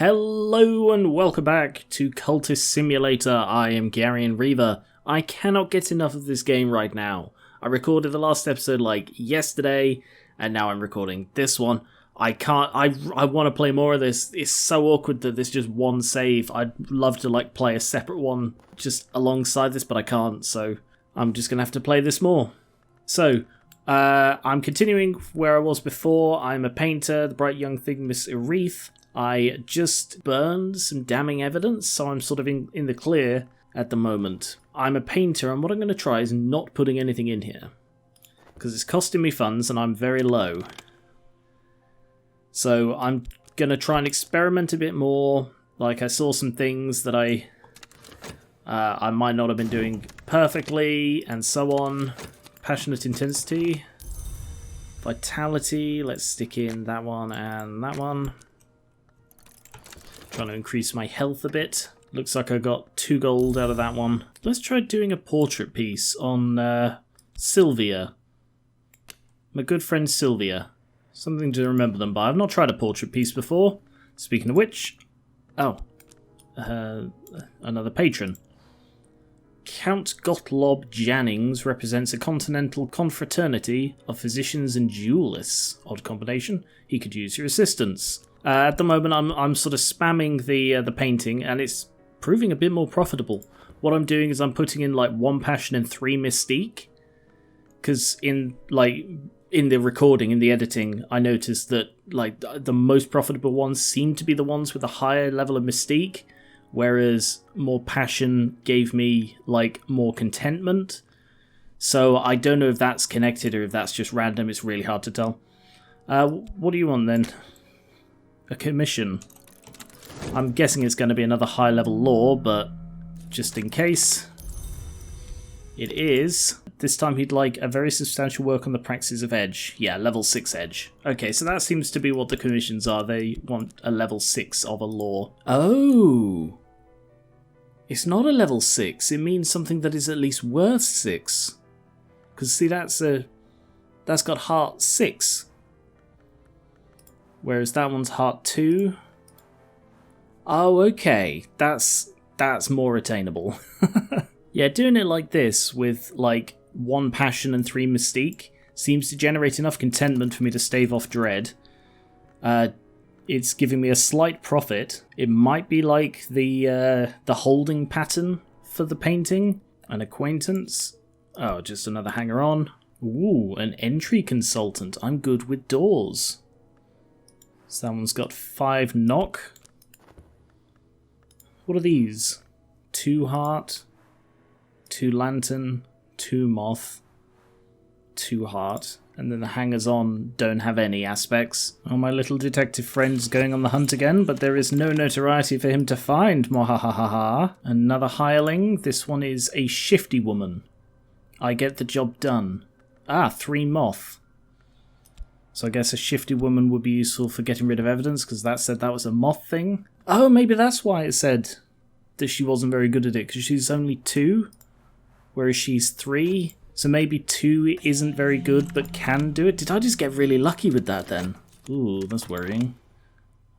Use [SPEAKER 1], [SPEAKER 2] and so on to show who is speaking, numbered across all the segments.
[SPEAKER 1] Hello and welcome back to Cultist Simulator. I am Gary and Reaver. I cannot get enough of this game right now. I recorded the last episode like yesterday, and now I'm recording this one. I want to play more of this. It's so awkward that there's just one save. I'd love to like play a separate one just alongside this, but I can't, so I'm just going to have to play this more. So, I'm continuing where I was before. I'm a painter, the bright young thing, Miss Runneth. I just burned some damning evidence, so I'm sort of in the clear at the moment. I'm a painter, and what I'm going to try is not putting anything in here, because it's costing me funds and I'm very low. So I'm going to try and experiment a bit more. Like, I saw some things that I might not have been doing perfectly, and so on. Passionate intensity. Vitality, let's stick in that one and that one. Trying to increase my health a bit. Looks like I got 2 gold out of that one. Let's try doing a portrait piece on Sylvia. My good friend Sylvia. Something to remember them by. I've not tried a portrait piece before. Speaking of which... Oh. Another patron. Count Gottlob Jannings represents a continental confraternity of physicians and duelists. Odd combination. He could use your assistance. At the moment, I'm sort of spamming the painting, and it's proving a bit more profitable. What I'm doing is I'm putting in like 1 passion and 3 mystique, because in the recording, in the editing, I noticed that like the most profitable ones seem to be the ones with a higher level of mystique, whereas more passion gave me like more contentment. So I don't know if that's connected or if that's just random. It's really hard to tell. What do you want then? A commission. I'm guessing it's going to be another high level lore, but just in case. It is. This time he'd like a very substantial work on the practices of edge. Yeah, level 6 edge. Okay, so that seems to be what the commissions are. They want a level 6 of a lore. Oh! It's not a level 6. It means something that is at least worth 6. Because see, that's got heart 6. Whereas that one's heart 2. Oh, okay. That's more attainable. Yeah, doing it like this with like 1 passion and 3 mystique seems to generate enough contentment for me to stave off dread. It's giving me a slight profit. It might be like the holding pattern for the painting. An acquaintance. Oh, just another hanger-on. Ooh, an entry consultant. I'm good with doors. So that one's got 5 knock. What are these? 2 heart, 2 lantern, 2 moth, 2 heart. And then the hangers-on don't have any aspects. Oh, my little detective friend's going on the hunt again, but there is no notoriety for him to find. Mwahahaha. Another hireling. This one is a shifty woman. I get the job done. Ah, 3 moth. So I guess a shifty woman would be useful for getting rid of evidence, because that said that was a moth thing. Oh, maybe that's why it said that she wasn't very good at it, because she's only 2, whereas she's 3. So maybe 2 isn't very good, but can do it. Did I just get really lucky with that then? Ooh, that's worrying.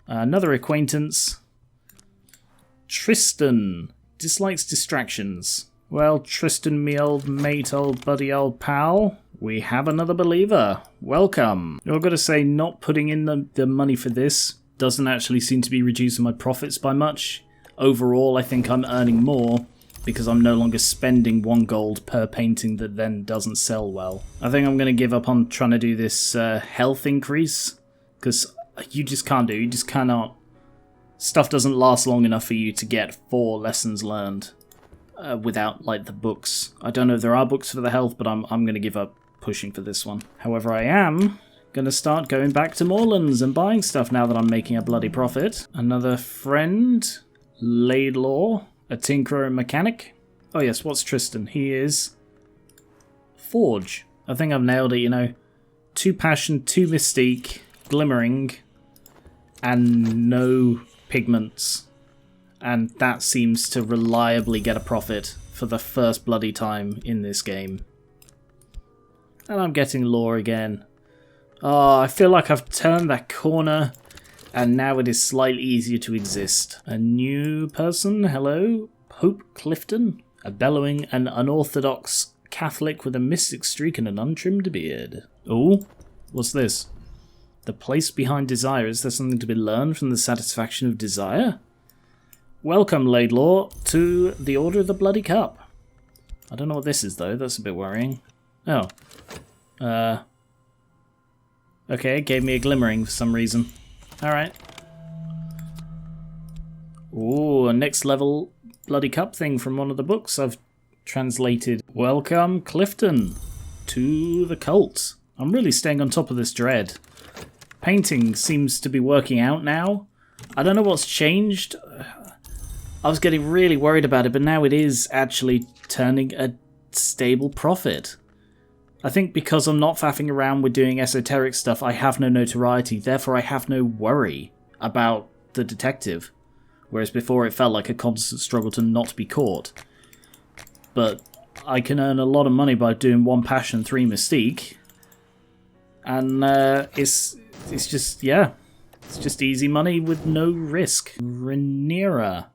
[SPEAKER 1] Another acquaintance. Tristan. Dislikes distractions. Well, Tristan, me old mate, old buddy, old pal. We have another believer. Welcome. I've got to say, not putting in the money for this doesn't actually seem to be reducing my profits by much. Overall, I think I'm earning more because I'm no longer spending 1 gold per painting that then doesn't sell well. I think I'm going to give up on trying to do this health increase, because you just can't do it. You just cannot. Stuff doesn't last long enough for you to get 4 lessons learned without like the books. I don't know if there are books for the health, but I'm going to give up pushing for this one. However, I am going to start going back to Moorlands and buying stuff now that I'm making a bloody profit. Another friend, Laidlaw, a tinkerer and mechanic. Oh yes, what's Tristan? He is Forge. I think I've nailed it, you know. 2 passion, 2 mystique, glimmering, and no pigments. And that seems to reliably get a profit for the first bloody time in this game. And I'm getting lore again. Oh, I feel like I've turned that corner and now it is slightly easier to exist. A new person, hello, Pope Clifton, a bellowing and unorthodox Catholic with a mystic streak and an untrimmed beard. Oh, what's this? The place behind desire, is there something to be learned from the satisfaction of desire? Welcome, Laidlaw, to the Order of the Bloody Cup. I don't know what this is though, that's a bit worrying. Oh. Okay, it gave me a glimmering for some reason. Alright. Ooh, a next level Bloody Cup thing from one of the books I've translated. Welcome, Clifton, to the cult. I'm really staying on top of this dread. Painting seems to be working out now. I don't know what's changed. I was getting really worried about it, but now it is actually turning a stable profit. I think because I'm not faffing around with doing esoteric stuff, I have no notoriety, therefore I have no worry about the detective. Whereas before it felt like a constant struggle to not be caught. But I can earn a lot of money by doing 1 passion, 3 mystique. And it's just, yeah, it's just easy money with no risk. Rhaenyra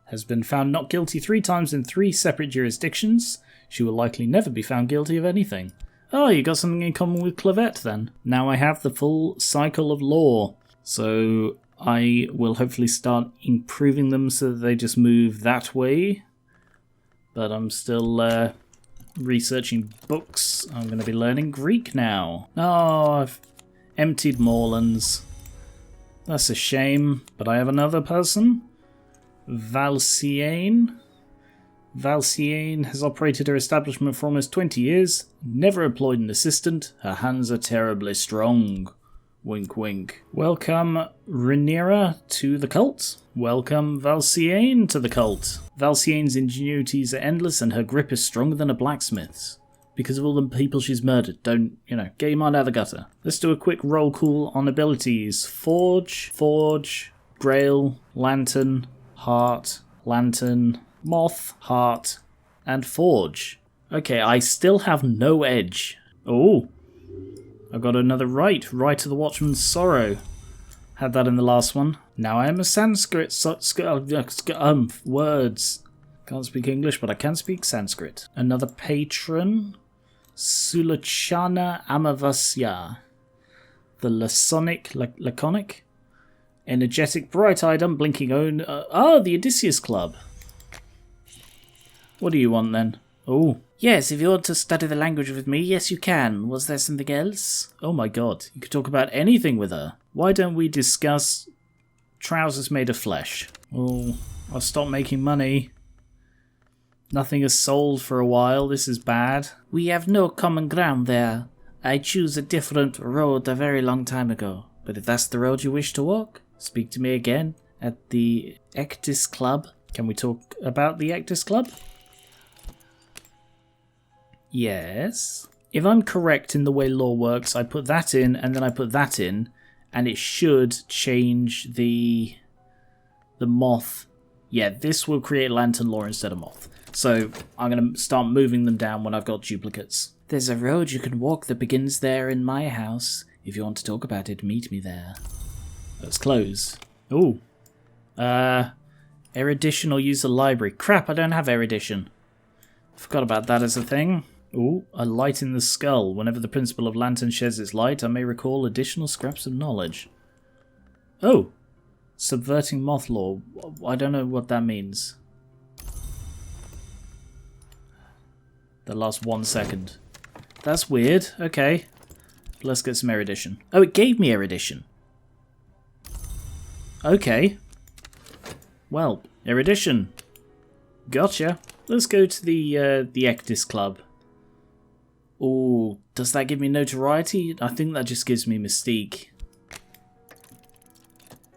[SPEAKER 1] has been found not guilty 3 times in 3 separate jurisdictions. She will likely never be found guilty of anything. Oh, you got something in common with Clavette then. Now I have the full cycle of law. So I will hopefully start improving them so that they just move that way. But I'm still researching books. I'm going to be learning Greek now. Oh, I've emptied Moorlands. That's a shame. But I have another person. Valsiane. Valsiane has operated her establishment for almost 20 years, never employed an assistant, her hands are terribly strong. Wink wink. Welcome, Rhaenyra, to the cult. Welcome, Valsiane, to the cult. Valsiane's ingenuities are endless and her grip is stronger than a blacksmith's. Because of all the people she's murdered, don't, get your mind out of the gutter. Let's do a quick roll call on abilities. Forge, Grail, Lantern, Heart, Lantern, Moth, Heart, and Forge. Okay, I still have no edge. Oh, I got another Right of the Watchman's Sorrow. Had that in the last one. Now I am a Sanskrit, words. Can't speak English, but I can speak Sanskrit. Another Patron, Sulachana Amavasya. The laconic, energetic, bright-eyed, unblinking own. The Odysseus Club. What do you want then? Oh. Yes, if you want to study the language with me, yes you can. Was there something else? Oh my god, you could talk about anything with her. Why don't we discuss trousers made of flesh? Oh, I'll stop making money. Nothing has sold for a while, this is bad. We have no common ground there. I chose a different road a very long time ago. But if that's the road you wish to walk, speak to me again at the Ectis Club. Can we talk about the Ectis Club? Yes. If I'm correct in the way law works, I put that in and then I put that in, and it should change the moth. Yeah, this will create lantern law instead of moth. So I'm going to start moving them down when I've got duplicates. There's a road you can walk that begins there in my house. If you want to talk about it, meet me there. Let's close. Ooh. Erudition or use a library. Crap, I don't have erudition. Forgot about that as a thing. Ooh, a light in the skull. Whenever the principle of lantern sheds its light, I may recall additional scraps of knowledge. Oh! Subverting moth law. I don't know what that means. The last 1 second. That's weird. Okay. Let's get some erudition. Oh, it gave me erudition. Okay. Well, erudition. Gotcha. Let's go to the Ectis Club. Oh, does that give me notoriety? I think that just gives me mystique.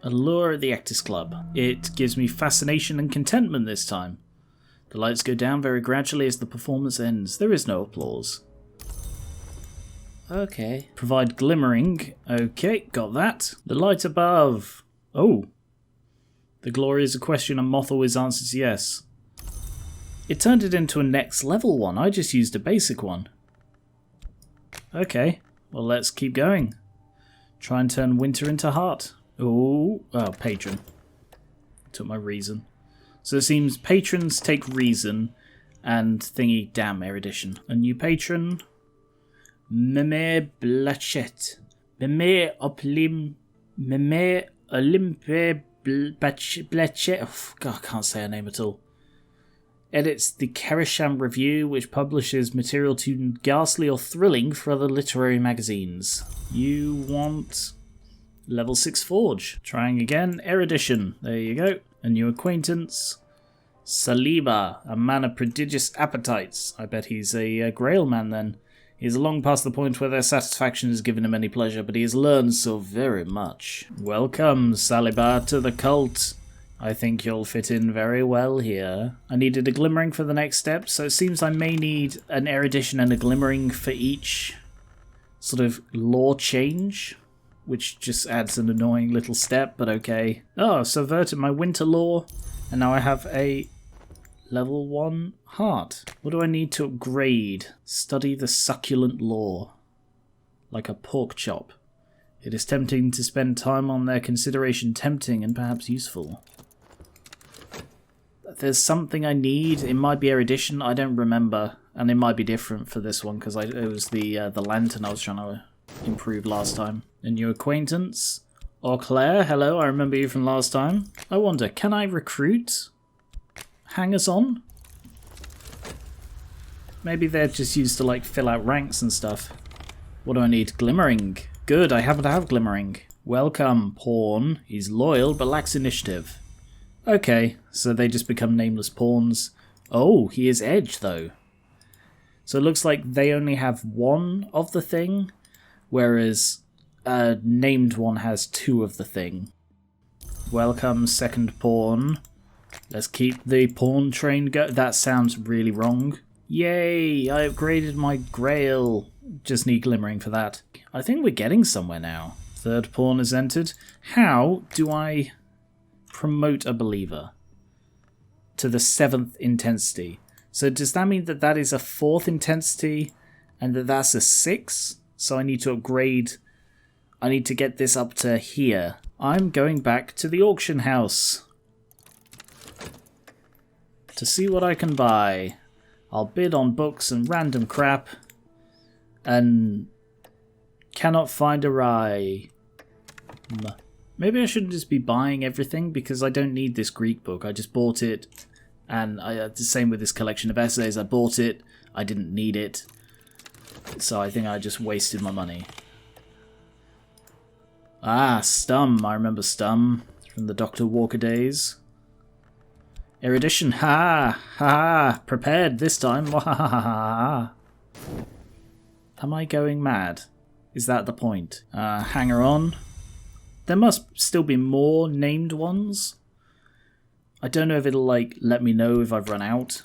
[SPEAKER 1] Allure at the Ectis Club. It gives me fascination and contentment this time. The lights go down very gradually as the performance ends. There is no applause. Okay. Provide glimmering. Okay, got that. The light above. Oh. The glory is a question and moth always answers yes. It turned it into a next level one. I just used a basic one. Okay, well let's keep going. Try and turn winter into heart. Oh, patron. Took my reason. So it seems patrons take reason and thingy. Damn, erudition. A new patron. Meme Blachet. Meme Olympe Blachet. Oh, God, I can't say her name at all. Edits the Kerisham Review, which publishes material too ghastly or thrilling for other literary magazines. You want level 6 Forge. Trying again. Erudition. There you go. A new acquaintance. Saliba, a man of prodigious appetites. I bet he's a Grail man then. He is long past the point where their satisfaction has given him any pleasure, but he has learned so very much. Welcome, Saliba, to the cult. I think you'll fit in very well here. I needed a glimmering for the next step, so it seems I may need an erudition and a glimmering for each sort of lore change, which just adds an annoying little step, but okay. Oh, I've subverted my winter lore, and now I have a level 1 heart. What do I need to upgrade? Study the succulent lore. Like a pork chop. It is tempting to spend time on their consideration, tempting and perhaps useful. There's something I need. It might be erudition, I don't remember. And it might be different for this one, because it was the lantern I was trying to improve last time. A new acquaintance. Or Claire, hello, I remember you from last time. I wonder, can I recruit hangers on? Maybe they're just used to like fill out ranks and stuff. What do I need? Glimmering. Good, I happen to have glimmering. Welcome, pawn. He's loyal but lacks initiative. Okay, so they just become nameless pawns. Oh, he is edge though. So it looks like they only have one of the thing, whereas a named one has two of the thing. Welcome, second pawn. Let's keep the pawn train go. That sounds really wrong. Yay, I upgraded my grail. Just need glimmering for that. I think we're getting somewhere now. Third pawn is entered. How do I promote a believer to the 7th intensity? So does that mean that that is a 4th intensity and that that's a 6? So I need to upgrade. I need to get this up to here. I'm going back to the auction house to see what I can buy. I'll bid on books and random crap and cannot find a rye. Maybe I shouldn't just be buying everything because I don't need this Greek book. I just bought it, and the same with this collection of essays. I bought it, I didn't need it, so I think I just wasted my money. Ah, Stum. I remember Stum from the Dr. Walker days. Erudition. Ha! Ha! Prepared this time. Am I going mad? Is that the point? Hanger on. There must still be more named ones. I don't know if it'll like let me know if I've run out.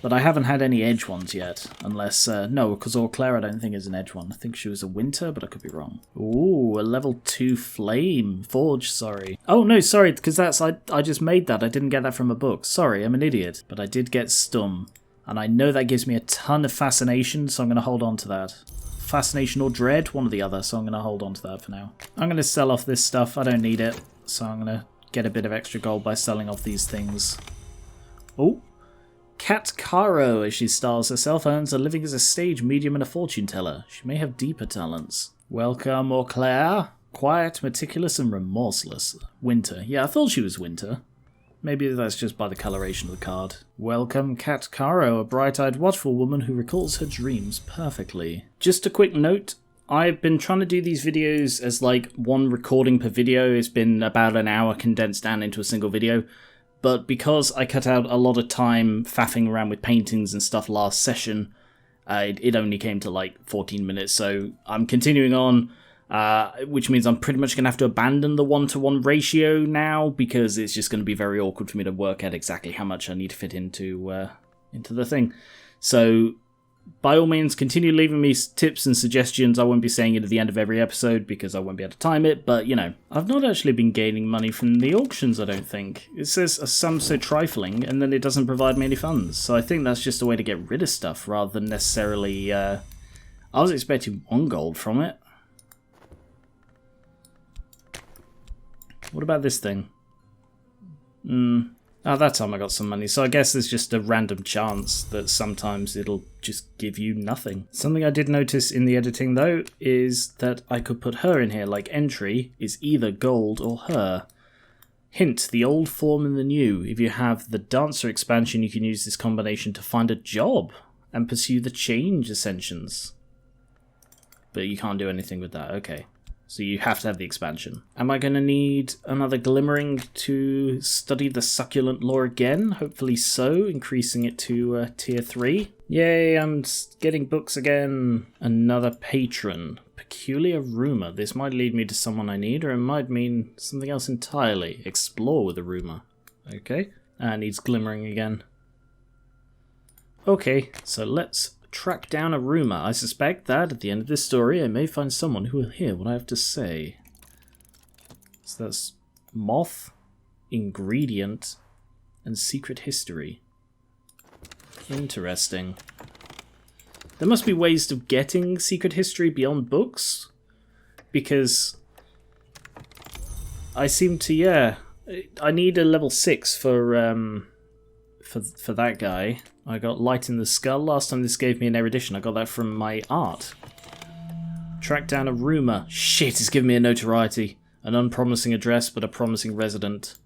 [SPEAKER 1] But I haven't had any edge ones yet. Unless, no, because Claire I don't think is an edge one. I think she was a winter, but I could be wrong. Ooh, a level 2 flame. Forge, sorry. Oh, no, sorry, because that's, I just made that. I didn't get that from a book. Sorry, I'm an idiot. But I did get Stum. And I know that gives me a ton of fascination, so I'm going to hold on to that. Fascination or dread, one or the other, so I'm going to hold on to that for now. I'm going to sell off this stuff. I don't need it, so I'm going to get a bit of extra gold by selling off these things. Oh. Kat Caro, as she styles herself, earns a living as a stage medium and a fortune teller. She may have deeper talents. Welcome, Claire. Quiet, meticulous, and remorseless. Winter. Yeah, I thought she was winter. Maybe that's just by the coloration of the card. Welcome, Kat Caro, a bright-eyed, watchful woman who recalls her dreams perfectly. Just a quick note. I've been trying to do these videos as like one recording per video. It's been about an hour condensed down into a single video. But because I cut out a lot of time faffing around with paintings and stuff last session, it only came to like 14 minutes. So I'm continuing on, which means I'm pretty much going to have to abandon the 1-to-1 ratio now, because it's just going to be very awkward for me to work out exactly how much I need to fit into the thing. So by all means, continue leaving me tips and suggestions. I won't be saying it at the end of every episode because I won't be able to time it, but, you know, I've not actually been gaining money from the auctions, I don't think. It says a sum so trifling, and then it doesn't provide me any funds, so I think that's just a way to get rid of stuff rather than necessarily... I was expecting 1 gold from it. What about this thing? Oh, that time I got some money, so I guess there's just a random chance that sometimes it'll just give you nothing. Something I did notice in the editing, though, is that I could put her in here, like entry is either gold or her. Hint, the old form and the new. If you have the dancer expansion, you can use this combination to find a job and pursue the change ascensions. But you can't do anything with that, okay. So you have to have the expansion. Am I going to need another glimmering to study the succulent lore again? Hopefully so, increasing it to tier 3. Yay, I'm getting books again. Another patron. Peculiar rumour. This might lead me to someone I need, or it might mean something else entirely. Explore with a rumour. Okay. Needs glimmering again. Okay, so let's track down a rumour. I suspect that at the end of this story I may find someone who will hear what I have to say. So that's moth, ingredient, and secret history. Interesting. There must be ways of getting secret history beyond books, because I seem to, yeah, I need a level 6 for that guy. I got Light in the Skull. Last time this gave me an erudition. I got that from my art. Track down a rumour. Shit, it's given me a notoriety. An unpromising address, but a promising resident.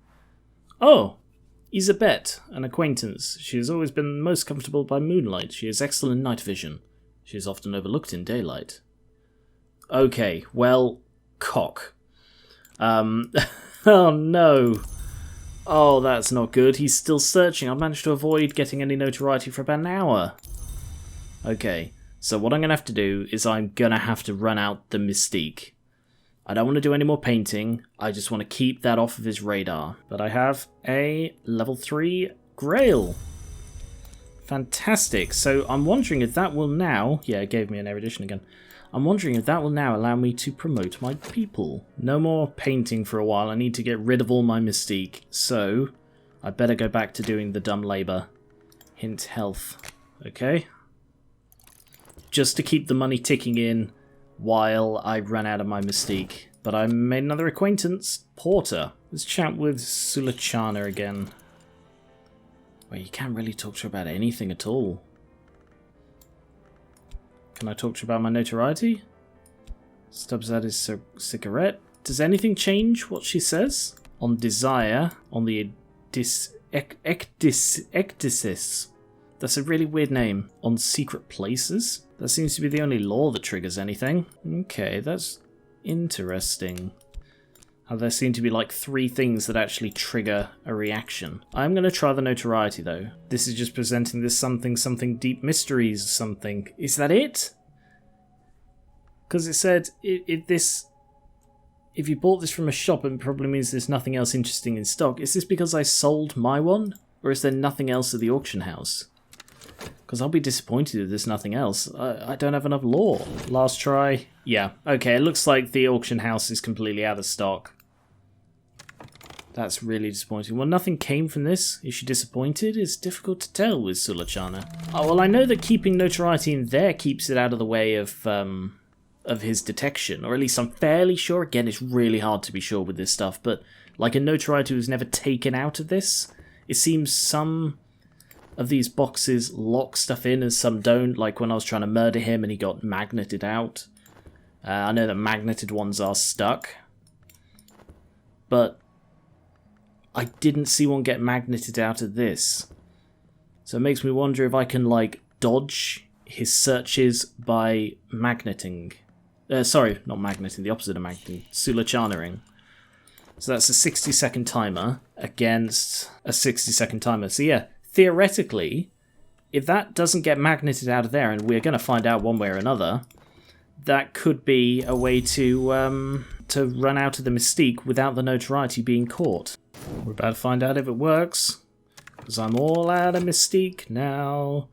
[SPEAKER 1] Oh, Isabette, an acquaintance. She has always been most comfortable by moonlight. She has excellent night vision. She is often overlooked in daylight. Okay, well, cock. Oh no. Oh, that's not good. He's still searching. I managed to avoid getting any notoriety for about an hour. Okay, so what I'm going to have to do is I'm going to have to run out the mystique. I don't want to do any more painting. I just want to keep that off of his radar. But I have a level 3 Grail. Fantastic. So I'm wondering if that will now... Yeah, it gave me an erudition again. I'm wondering if that will now allow me to promote my people. No more painting for a while. I need to get rid of all my mystique. So I better go back to doing the dumb labour. Hint health. Okay. Just to keep the money ticking in while I run out of my mystique. But I made another acquaintance. Porter. Let's chat with Sulachana again. Well, you can't really talk to her about anything at all. Can I talk to you about my notoriety? Stubs out his cigarette. Does anything change what she says? On desire, on the ecdysis. That's a really weird name. On secret places? That seems to be the only law that triggers anything. Okay, that's interesting. How there seem to be like 3 things that actually trigger a reaction. I'm going to try the notoriety though. This is just presenting this something deep mysteries something. Is that it? Because it said if you bought this from a shop, it probably means there's nothing else interesting in stock. Is this because I sold my one? Or is there nothing else at the auction house? Because I'll be disappointed if there's nothing else. I don't have enough lore. Last try. Yeah, okay, it looks like the auction house is completely out of stock. That's really disappointing. Well, nothing came from this. Is she disappointed? It's difficult to tell with Sulachana. Oh, well, I know that keeping notoriety in there keeps it out of the way of his detection. Or at least I'm fairly sure. Again, it's really hard to be sure with this stuff. But like a notoriety was never taken out of this. It seems some of these boxes lock stuff in and some don't. Like when I was trying to murder him and he got magneted out. I know that magneted ones are stuck. But I didn't see one get magneted out of this. So it makes me wonder if I can, like, dodge his searches by magneting. Sorry, not magneting, the opposite of magneting. Sulachana-ing. So that's a 60-second timer against a 60-second timer. So yeah, theoretically, if that doesn't get magneted out of there, and we're going to find out one way or another, that could be a way to run out of the mystique without the notoriety being caught. We're about to find out if it works, because I'm all out of mystique now.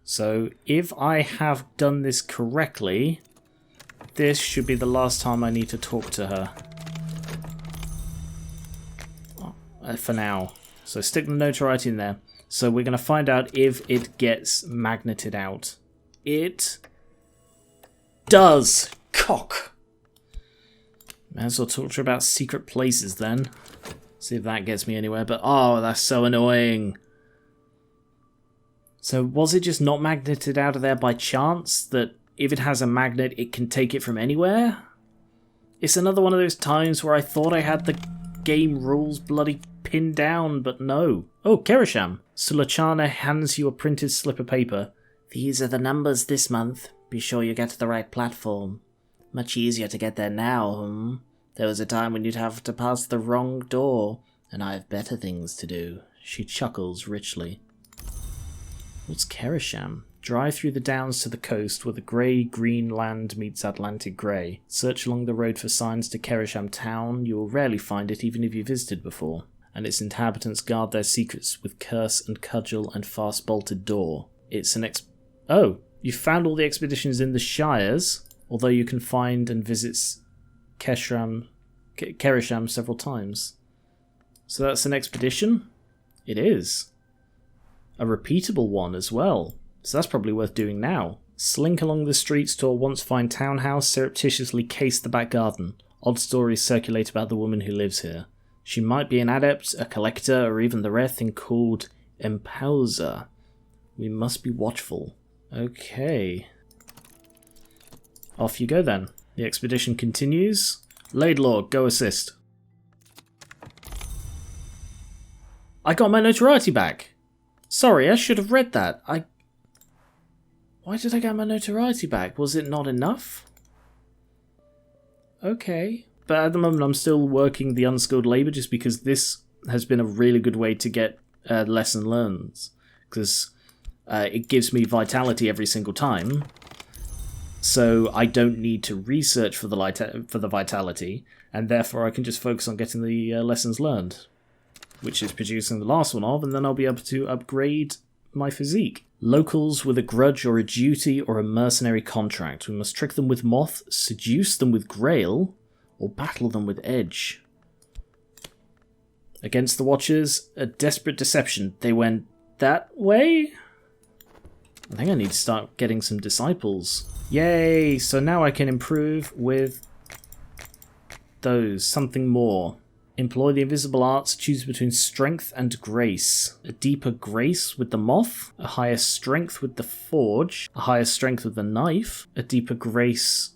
[SPEAKER 1] So if I have done this correctly, this should be the last time I need to talk to her. For now. So stick the notoriety in there. So we're going to find out if it gets magneted out. It does. Cock. May as well talk to her about secret places then. See if that gets me anywhere, but oh, that's so annoying. So was it just not magneted out of there by chance? That if it has a magnet, it can take it from anywhere? It's another one of those times where I thought I had the game rules bloody pinned down, but no. Oh, Kerisham. Sulachana hands you a printed slip of paper. These are the numbers this month. Be sure you get to the right platform. Much easier to get there now, There was a time when you'd have to pass the wrong door, and I have better things to do. She chuckles richly. What's Kerisham? Drive through the downs to the coast where the grey-green land meets Atlantic grey. Search along the road for signs to Kerisham town. You will rarely find it even if you visited before. And its inhabitants guard their secrets with curse and cudgel and fast-bolted door. It's an Oh, you found all the expeditions in the Shires, although you can find and visit Kerisham several times. So that's an expedition? It is. A repeatable one as well. So that's probably worth doing now. Slink along the streets to a once-fine townhouse, surreptitiously case the back garden. Odd stories circulate about the woman who lives here. She might be an adept, a collector, or even the rare thing called Empowser. We must be watchful. Okay. Off you go then. The expedition continues. Laidlaw, go assist. I got my notoriety back. Sorry, I should have read that. Why did I get my notoriety back? Was it not enough? Okay. But at the moment I'm still working the unskilled labour just because this has been a really good way to get lesson learns. Because it gives me vitality every single time. So I don't need to research for the vitality. And therefore I can just focus on getting the lessons learned. Which is producing the last one of. And then I'll be able to upgrade my physique. Locals with a grudge or a duty or a mercenary contract. We must trick them with moth, seduce them with grail, or battle them with edge. Against the Watchers, a desperate deception. They went that way? I think I need to start getting some disciples. Yay! So now I can improve with those. Something more. Employ the invisible arts, choose between strength and grace. A deeper grace with the moth, a higher strength with the forge, a higher strength with the knife, a deeper grace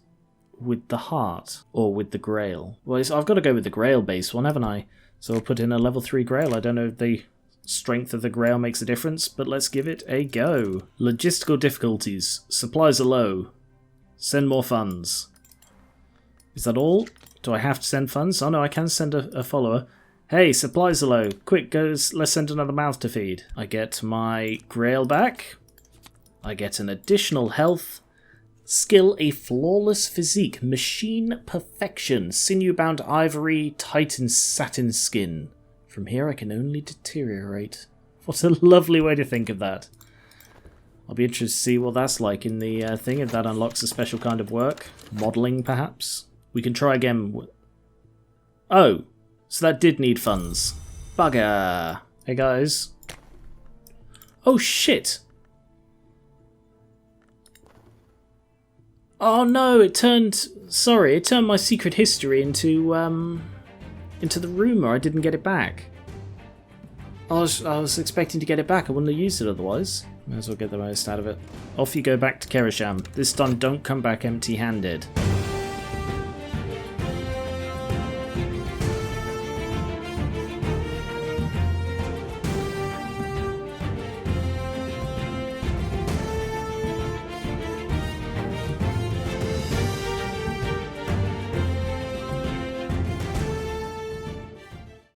[SPEAKER 1] with the heart, or with the grail. Well, I've got to go with the grail base one, haven't I? So I'll put in a level 3 grail. I don't know if the strength of the grail makes a difference, but let's give it a go. Logistical difficulties. Supplies are low. Send more funds. Is that all? Do I have to send funds? Oh no, I can send a follower. Hey, supplies are low. Quick, let's send another mouth to feed. I get my grail back. I get an additional health. Skill, a flawless physique. Machine perfection. Sinew-bound ivory, titan satin skin. From here I can only deteriorate. What a lovely way to think of that. I'll be interested to see what that's like in the thing, if that unlocks a special kind of work. Modelling, perhaps? We can try again. Oh, so that did need funds. Bugger. Hey guys. Oh shit. Oh no, it turned my secret history into the rumour. I didn't get it back. I was expecting to get it back. I wouldn't have used it otherwise. Might as well get the most out of it. Off you go back to Kerisham. This time don't come back empty-handed.